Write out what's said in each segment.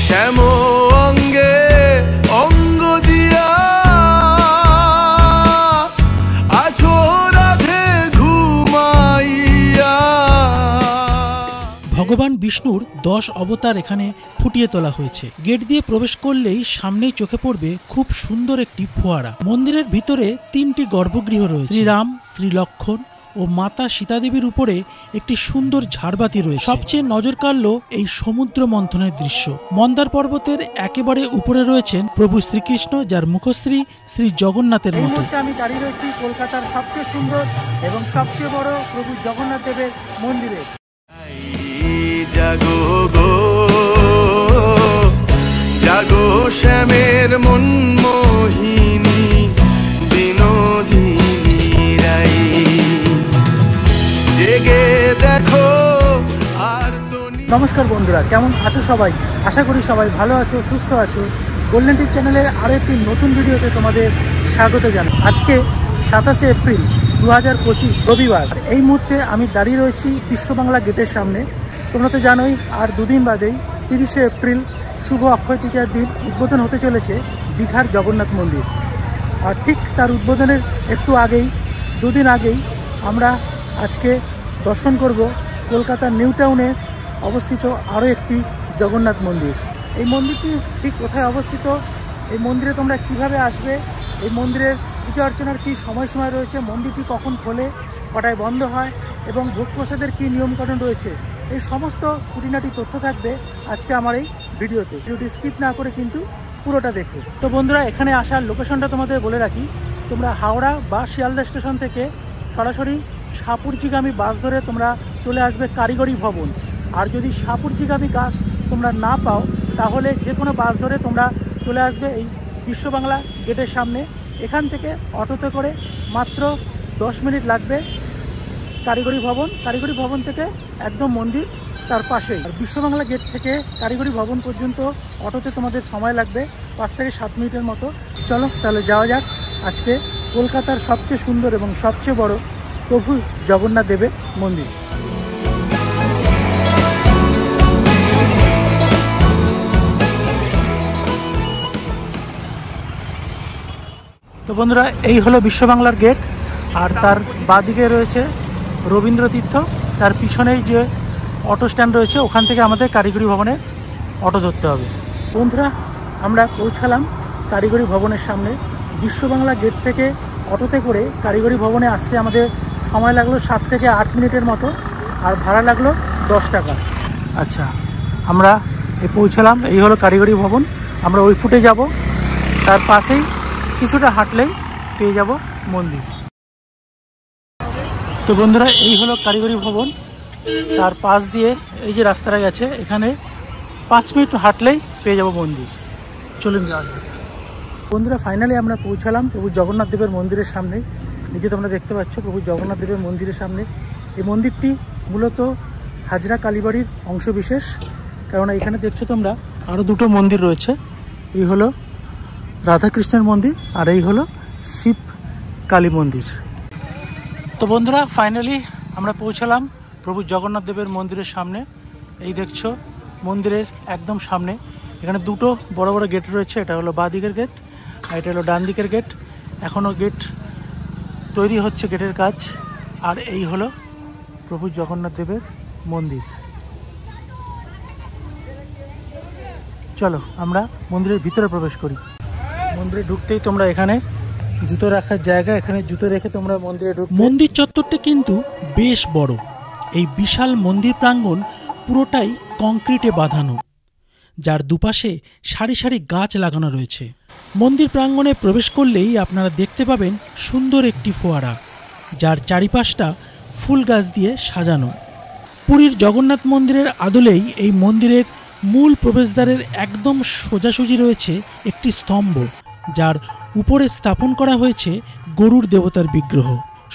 শ্যাম অঙ্গে অঙ্গ দিয়া আছো রাধে ঘুমাইয়া। ভগবান বিষ্ণুর 10 অবতার এখানে ফুটিয়ে তোলা হয়েছে। গেট দিয়ে প্রবেশ করলেই সামনেই চোখে পড়বে খুব সুন্দর একটি ফোয়ারা। মন্দিরের ভিতরে 3টি গর্ভগৃহ রয়েছে। শ্রীরাম, শ্রী লক্ষণ ও মাতা সীতাদেবীর উপরে একটি সুন্দর ঝাড়বাতি রয়েছে। সবচেয়ে নজর কাড়ল এই সমুদ্র মন্থনের দৃশ্য। মন্দার পর্বতের একেবারে উপরে রয়েছেন প্রভু শ্রীকৃষ্ণ, যার মুখশ্রী শ্রী জগন্নাথের মতো। আমি দাঁড়িয়ে রয়েছি কলকাতার সবচেয়ে সুন্দর এবং সবচেয়ে বড় প্রভু জগন্নাথ দেবের মন্দিরে। জাগো গো জাগো শ্যামের মন মোহিনী বিনোদিনী রাই, জেগে দেখো আর তো। নমস্কার বন্ধুরা, কেমন আছো সবাই? আশা করি সবাই ভালো আছো, সুস্থ আছো। গোল্ডেন টিপ চ্যানেলের আরও একটি নতুন ভিডিওতে তোমাদের স্বাগত জানাই। আজকে 27শে এপ্রিল 2025 রবিবার। এই মুহূর্তে আমি দাঁড়িয়ে রয়েছি বিশ্ববাংলা গেটের সামনে। তোমরা তো জানোই আর দুদিন বাদেই 30শে এপ্রিল শুভ অক্ষয় তৃতীয়ার দিন উদ্বোধন হতে চলেছে দীঘার জগন্নাথ মন্দির। আর ঠিক তার উদ্বোধনের একটু আগেই, দুদিন আগেই আমরা আজকে দর্শন করব কলকাতার নিউ টাউনে অবস্থিত আরও একটি জগন্নাথ মন্দির। এই মন্দিরটি ঠিক কোথায় অবস্থিত, এই মন্দিরে তোমরা কিভাবে আসবে, এই মন্দিরের পূজা অর্চনার কী সময়সীমা রয়েছে, মন্দিরটি কখন খোলে, কটায় বন্ধ হয় এবং ভোগ প্রসাদের কী নিয়মকানুন রয়েছে, এই সমস্ত খুঁটিনাটি তথ্য থাকবে আজকে আমার এই ভিডিওতে। ভিডিওটি স্কিপ না করে কিন্তু পুরোটা দেখো। তো বন্ধুরা, এখানে আসার লোকেশনটা তোমাদের বলে রাখি। তোমরা হাওড়া বা শিয়ালদা স্টেশন থেকে সরাসরি সাপুরজিগামী বাস ধরে তোমরা চলে আসবে কারিগরি ভবন। আর যদি সাপুরজিগামী বাস তোমরা না পাও, তাহলে যে কোনো বাস ধরে তোমরা চলে আসবে এই বিশ্ববাংলা গেটের সামনে। এখান থেকে অটোতে করে মাত্র 10 মিনিট লাগবে কারিগরি ভবন। কারিগরি ভবন থেকে একদম মন্দির তার পাশেই। আর বিশ্ববাংলা গেট থেকে কারিগরি ভবন পর্যন্ত অটোতে তোমাদের সময় লাগবে 5 থেকে 7 মিনিটের মতো। চলো তাহলে যাওয়া যাক আজকে কলকাতার সবচেয়ে সুন্দর এবং সবচেয়ে বড় প্রভু জগন্নাথ দেবের মন্দির। তো বন্ধুরা, এই হলো বিশ্ববাংলার গেট। আর তার বাঁদিকে রয়েছে রবীন্দ্র তীর্থ। তার পিছনেই যে অটো স্ট্যান্ড রয়েছে, ওখান থেকে আমাদের কারিগরি ভবনে অটো ধরতে হবে। বন্ধুরা, আমরা পৌঁছালাম কারিগরি ভবনের সামনে। বিশ্ববাংলা গেট থেকে অটোতে করে কারিগরি ভবনে আসতে আমাদের সময় লাগলো 7 থেকে 8 মিনিটের মতো, আর ভাড়া লাগলো 10 টাকা। আচ্ছা, আমরা পৌঁছালাম। এই হলো কারিগরি ভবন। আমরা ওই ফুটে যাব, তার পাশেই কিছুটা হাঁটলেই পেয়ে যাব মন্দির। তো বন্ধুরা, এই হলো কারিগরি ভবন। তার পাশ দিয়ে এই যে রাস্তাটা গেছে, এখানে 5 মিনিট হাঁটলেই পেয়ে যাব মন্দির। চলুন যাওয়া যাক। বন্ধুরা, ফাইনালি আমরা পৌঁছালাম প্রভু জগন্নাথ দেবের মন্দিরের সামনে। এই যে তোমরা দেখতে পাচ্ছ প্রভু জগন্নাথ দেবের মন্দিরের সামনে। এই মন্দিরটি মূলত হাজরা কালীবাড়ির অংশবিশেষ, কেননা এখানে দেখছো তোমরা আরও 2টো মন্দির রয়েছে। এই হলো রাধাকৃষ্ণের মন্দির আর এই হলো শিব কালী মন্দির। তো বন্ধুরা, ফাইনালি আমরা পৌঁছালাম প্রভু জগন্নাথ দেবের মন্দিরের সামনে। এই দেখছো মন্দিরের একদম সামনে এখানে 2টো বড় বড় গেট রয়েছে। এটা হলো বাঁ দিকের গেট আর এটা হলো ডান দিকের গেট। এখনও গেট তৈরি হচ্ছে, গেটের কাজ। আর এই হলো প্রভু জগন্নাথ দেবের মন্দির। চলো আমরা মন্দিরের ভিতরে প্রবেশ করি। মন্দিরে ঢুকতেই তোমরা এখানে জুতো রাখার জায়গা, এখানে জুতো রেখে তোমরা মন্দিরে ঢুকবে। মন্দির চত্বরটা কিন্তু বেশ বড়। এই বিশাল মন্দির প্রাঙ্গণ পুরোটাই কংক্রিটে বাঁধানো, যার দুপাশে সারি সারি গাছ লাগানো রয়েছে। মন্দির প্রাঙ্গণে প্রবেশ করলেই আপনারা দেখতে পাবেন সুন্দর একটি ফোয়ারা, যার চারিপাশটা ফুল গাছ দিয়ে সাজানো। পুরীর জগন্নাথ মন্দিরের আদলেই এই মন্দিরের মূল প্রবেশদ্বারের একদম সোজাসুজি রয়েছে একটি স্তম্ভ, যার উপরে স্থাপন করা হয়েছে গরুড় দেবতার বিগ্রহ।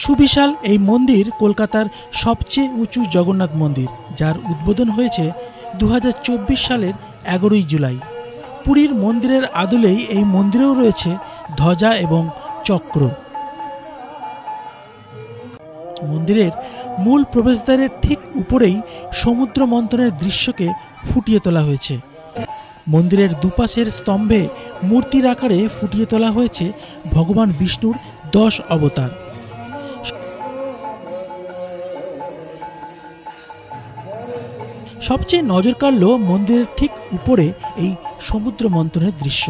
সুবিশাল এই মন্দির কলকাতার সবচেয়ে উঁচু জগন্নাথ মন্দির, যার উদ্বোধন হয়েছে 2024 সালের 11ই জুলাই। পুরীর মন্দিরের আদলেই এই মন্দিরেও রয়েছে ধ্বজা এবং চক্র। মন্দিরের মূল প্রবেশদ্বারের ঠিক উপরেই সমুদ্র মন্থনের দৃশ্যকে ফুটিয়ে তোলা হয়েছে। মন্দিরের দুপাশের স্তম্ভে মূর্তির আকারে ফুটিয়ে তোলা হয়েছে ভগবান বিষ্ণুর 10 অবতার। সবচেয়ে নজর কাড়ল মন্দিরের ঠিক উপরে এই সমুদ্র মন্থনের দৃশ্য।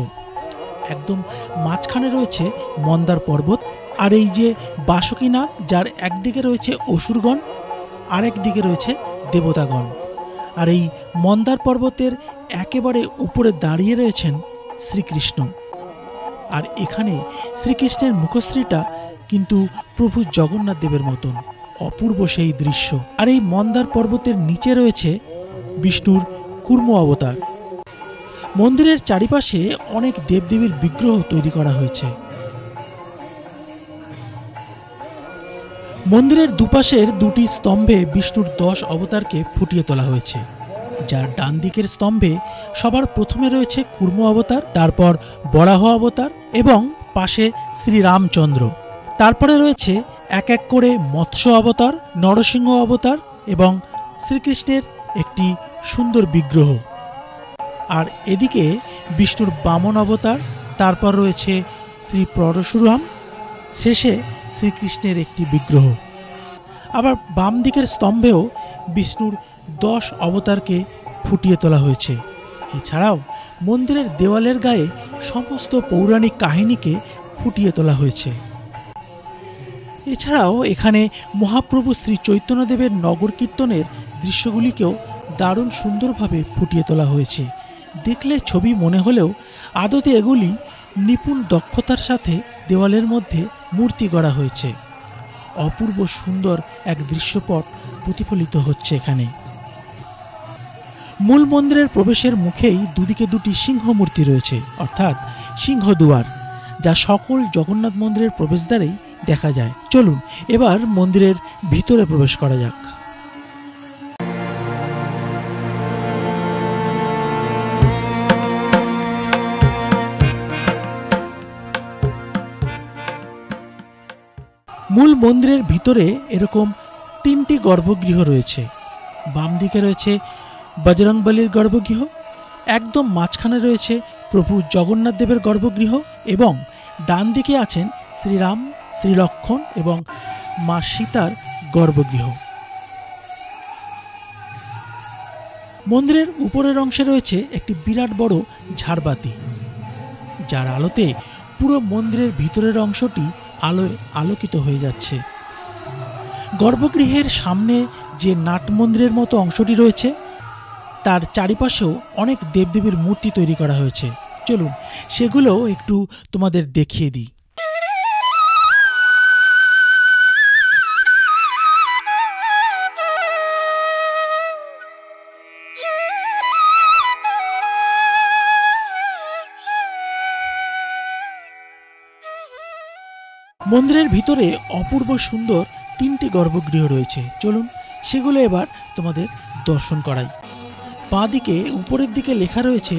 একদম মাঝখানে রয়েছে মন্দার পর্বত, আর এই যে বাসুকী নাগ, যার একদিকে রয়েছে অসুরগণ, আরেক দিকে রয়েছে দেবতাগণ। আর এই মন্দার পর্বতের একেবারে উপরে দাঁড়িয়ে রয়েছেন শ্রীকৃষ্ণ। আর এখানে শ্রীকৃষ্ণের মুখশ্রীটা কিন্তু প্রভু জগন্নাথ দেবের মতন, অপূর্ব সেই দৃশ্য। আর এই মন্দার পর্বতের নিচে রয়েছে বিষ্ণুর কুর্ম অবতার। মন্দিরের চারিপাশে অনেক দেবদেবীর বিগ্রহ তৈরি করা হয়েছে। মন্দিরের দুপাশের দুটি স্তম্ভে বিষ্ণুর 10 অবতারকে ফুটিয়ে তোলা হয়েছে, যার ডান দিকের স্তম্ভে সবার প্রথমে রয়েছে কুর্ম অবতার, তারপর বরাহ অবতার এবং পাশে শ্রীরামচন্দ্র। তারপরে রয়েছে এক এক করে মৎস্য অবতার, নরসিংহ অবতার এবং শ্রীকৃষ্ণের একটি সুন্দর বিগ্রহ। আর এদিকে বিষ্ণুর বামন অবতার, তারপর রয়েছে শ্রী পরশুরাম, শেষে শ্রীকৃষ্ণের একটি বিগ্রহ। আবার বাম দিকের স্তম্ভেও বিষ্ণুর 10 অবতারকে ফুটিয়ে তোলা হয়েছে। এছাড়াও মন্দিরের দেওয়ালের গায়ে সমস্ত পৌরাণিক কাহিনীকে ফুটিয়ে তোলা হয়েছে। এছাড়াও এখানে মহাপ্রভু শ্রী চৈতন্যদেবের নগর কীর্তনের দৃশ্যগুলিকেও দারুণ সুন্দরভাবে ফুটিয়ে তোলা হয়েছে। দেখলে ছবি মনে হলেও আদতে এগুলি নিপুণ দক্ষতার সাথে দেওয়ালের মধ্যে মূর্তি গড়া হয়েছে। অপূর্ব সুন্দর এক দৃশ্যপট প্রতিফলিত হচ্ছে এখানে। মূল মন্দিরের প্রবেশের মুখেই দুদিকে দুটি সিংহ মূর্তি রয়েছে, অর্থাৎ সিংহদুয়ার, যা সকল জগন্নাথ মন্দিরের প্রবেশদ্বারেই দেখা যায়। চলুন এবার মন্দিরের ভিতরে প্রবেশ করা যাক। মূল মন্দিরের ভিতরে এরকম 3টি গর্ভগৃহ রয়েছে। বাম দিকে রয়েছে বজরংবলীর গর্ভগৃহ, একদম মাঝখানে রয়েছে প্রভু জগন্নাথ দেবের গর্ভগৃহ এবং ডান দিকে আছেন শ্রীরাম, শ্রীলক্ষণ এবং মা সীতার গর্ভগৃহ। মন্দিরের উপরের অংশে রয়েছে একটি বিরাট বড় ঝাড়বাতি, যার আলোতে পুরো মন্দিরের ভিতরের অংশটি আলোয় আলোকিত হয়ে যাচ্ছে। গর্ভগৃহের সামনে যে নাট মন্দিরের মতো অংশটি রয়েছে, তার চারিপাশেও অনেক দেবদেবীর মূর্তি তৈরি করা হয়েছে। চলুন সেগুলো একটু তোমাদের দেখিয়ে দিই। মন্দিরের ভিতরে অপূর্ব সুন্দর 3টি গর্ভগৃহ রয়েছে। চলুন সেগুলো এবার তোমাদের দর্শন করাই। বাঁ দিকে উপরের দিকে লেখা রয়েছে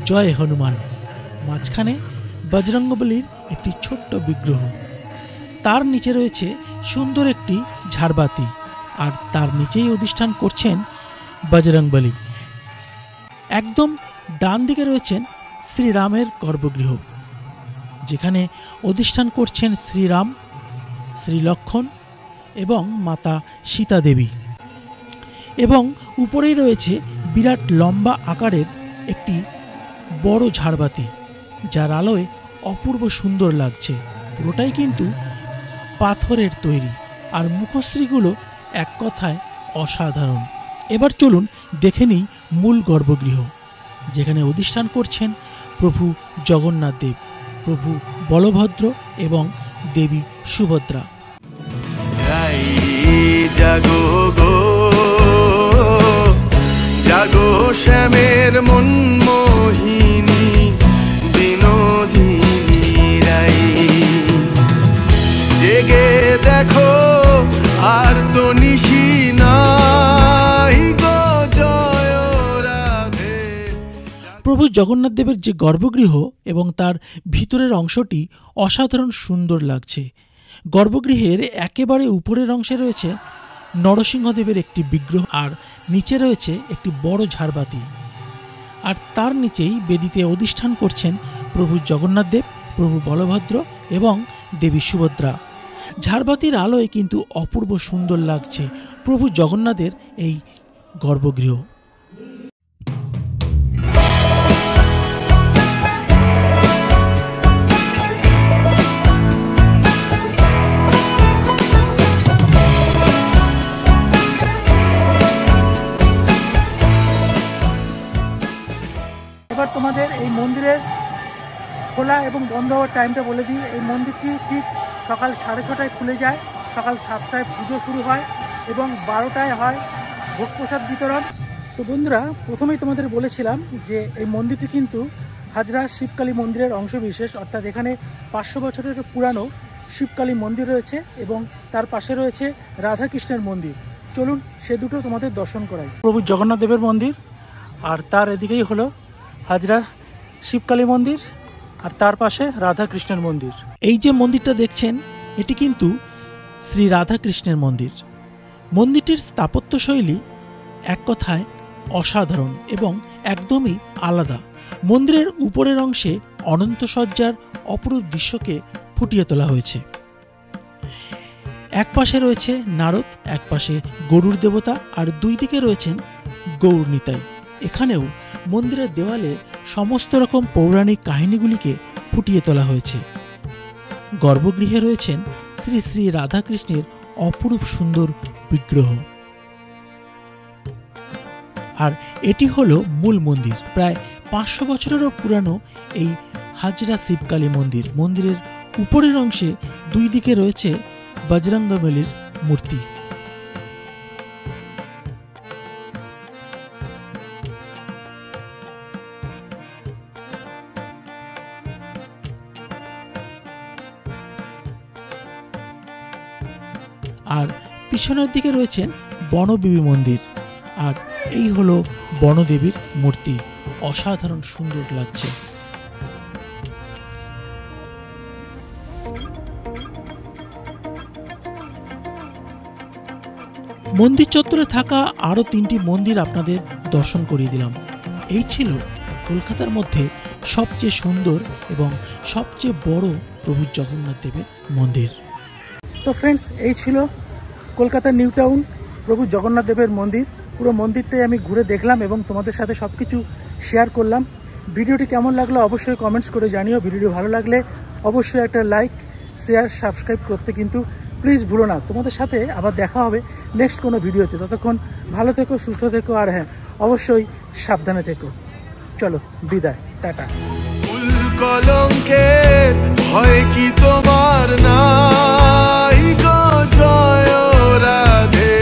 জয় হনুমান, মাঝখানে বজরংবলীর একটি ছোট্ট বিগ্রহ, তার নিচে রয়েছে সুন্দর একটি ঝাড়বাতি, আর তার নিচেই অধিষ্ঠান করছেন বজরংবলী। একদম ডান দিকে রয়েছেন শ্রীরামের গর্ভগৃহ, যেখানে অধিষ্ঠান করছেন শ্রীরাম, শ্রীলক্ষণ এবং মাতা সীতা দেবী। এবং উপরেই রয়েছে বিরাট লম্বা আকারের একটি বড় ঝাড়বাতি, যার আলোয় অপূর্ব সুন্দর লাগছে। পুরোটাই কিন্তু পাথরের তৈরি, আর মুখশ্রীগুলো এক কথায় অসাধারণ। এবার চলুন দেখে নিই মূল গর্ভগৃহ, যেখানে অধিষ্ঠান করছেন প্রভু জগন্নাথ দেব, প্রভু বলভদ্র এবং দেবী সুভদ্রা। জাগো গো জাগো শ্যামের মন মোহিনী বিনোদিনী রাই, জেগে দেখো আর তো নিশি নাই গো জয় রাধে। প্রভু জগন্নাথ দেবের যে গর্ভগৃহ এবং তার ভিতরের অংশটি অসাধারণ সুন্দর লাগছে। গর্ভগৃহের একেবারে উপরের অংশে রয়েছে নরসিংহদেবের একটি বিগ্রহ, আর নিচে রয়েছে একটি বড় ঝাড়বাতি। আর তার নিচেই বেদিতে অধিষ্ঠান করছেন প্রভু জগন্নাথ দেব, প্রভু বলভদ্র এবং দেবী সুভদ্রা। ঝাড়বাতির আলোয় কিন্তু অপূর্ব সুন্দর লাগছে প্রভু জগন্নাথের এই গর্ভগৃহ। এবার তোমাদের এই মন্দিরের খোলা এবং বন্ধ হওয়ার টাইমটা বলে দিই। এই মন্দিরটি ঠিক সকাল 6:30টায় খুলে যায়, সকাল 7টায় পুজো শুরু হয় এবং 12টায় হয় ভোগ প্রসাদ বিতরণ। তো বন্ধুরা, প্রথমেই তোমাদের বলেছিলাম যে এই মন্দিরটি কিন্তু হাজরা শিবকালী মন্দিরের অংশবিশেষ, অর্থাৎ এখানে 500 বছরের পুরানো শিবকালী মন্দির রয়েছে এবং তার পাশে রয়েছে রাধাকৃষ্ণের মন্দির। চলুন সে দুটো তোমাদের দর্শন করাই। প্রভু জগন্নাথ দেবের মন্দির, আর তার এদিকেই হলো হাজরা শিবকালী মন্দির, আর তার পাশে রাধাকৃষ্ণের মন্দির। এই যে মন্দিরটা দেখছেন, এটি কিন্তু শ্রী রাধাকৃষ্ণের মন্দির। মন্দিরটির স্থাপত্যশৈলী এক কথায় অসাধারণ এবং একদমই আলাদা। মন্দিরের উপরের অংশে অনন্ত সজ্জার অপরূপ দৃশ্যকে ফুটিয়ে তোলা হয়েছে। এক পাশে রয়েছে নারদ, এক পাশে গরুর দেবতা, আর দুই দিকে রয়েছেন গৌর নিতাই। এখানেও মন্দিরের দেওয়ালে সমস্ত রকম পৌরাণিক কাহিনীগুলিকে ফুটিয়ে তোলা হয়েছে। গর্ভগৃহে রয়েছেন শ্রী শ্রী রাধাকৃষ্ণের অপরূপ সুন্দর বিগ্রহ। আর এটি হলো মূল মন্দির। প্রায় 500 বছরেরও পুরানো এই হাজরা শিবকালী মন্দির। মন্দিরের উপরের অংশে দুই দিকে রয়েছে বজরংবলীর মূর্তি। আর পিছনের দিকে রয়েছেন বনদেবী মন্দির, আর এই হলো বনদেবীর মূর্তি। অসাধারণ সুন্দর লাগছে। মন্দির চত্বরে থাকা আরও 3টি মন্দির আপনাদের দর্শন করিয়ে দিলাম। এই ছিল কলকাতার মধ্যে সবচেয়ে সুন্দর এবং সবচেয়ে বড় প্রভু জগন্নাথ দেবের মন্দির। তো ফ্রেন্ডস, এই ছিল কলকাতার নিউ টাউন প্রভু জগন্নাথ দেবের মন্দির। পুরো মন্দিরটাই আমি ঘুরে দেখলাম এবং তোমাদের সাথে সব কিছু শেয়ার করলাম। ভিডিওটি কেমন লাগলো অবশ্যই কমেন্টস করে জানিও। ভিডিওটি ভালো লাগলে অবশ্যই একটা লাইক, শেয়ার, সাবস্ক্রাইব করতে কিন্তু প্লিজ ভুলো না। তোমাদের সাথে আবার দেখা হবে নেক্সট কোনো ভিডিওতে। ততক্ষণ ভালো থেকো, সুস্থ থেকো, আর হ্যাঁ, অবশ্যই সাবধানে থেকো। চলো বিদায়, টাটা। ফুল কলঙ্কের ভয় কি তোমার নাই গো জয় রাধে,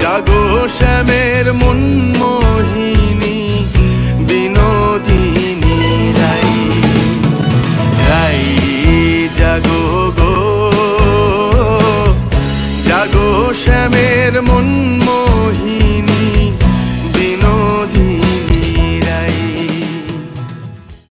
জাগো শ্যামের মন মোহিনী বিনোদিনী রাই, রাই জাগো গো, জাগো শ্যামের মন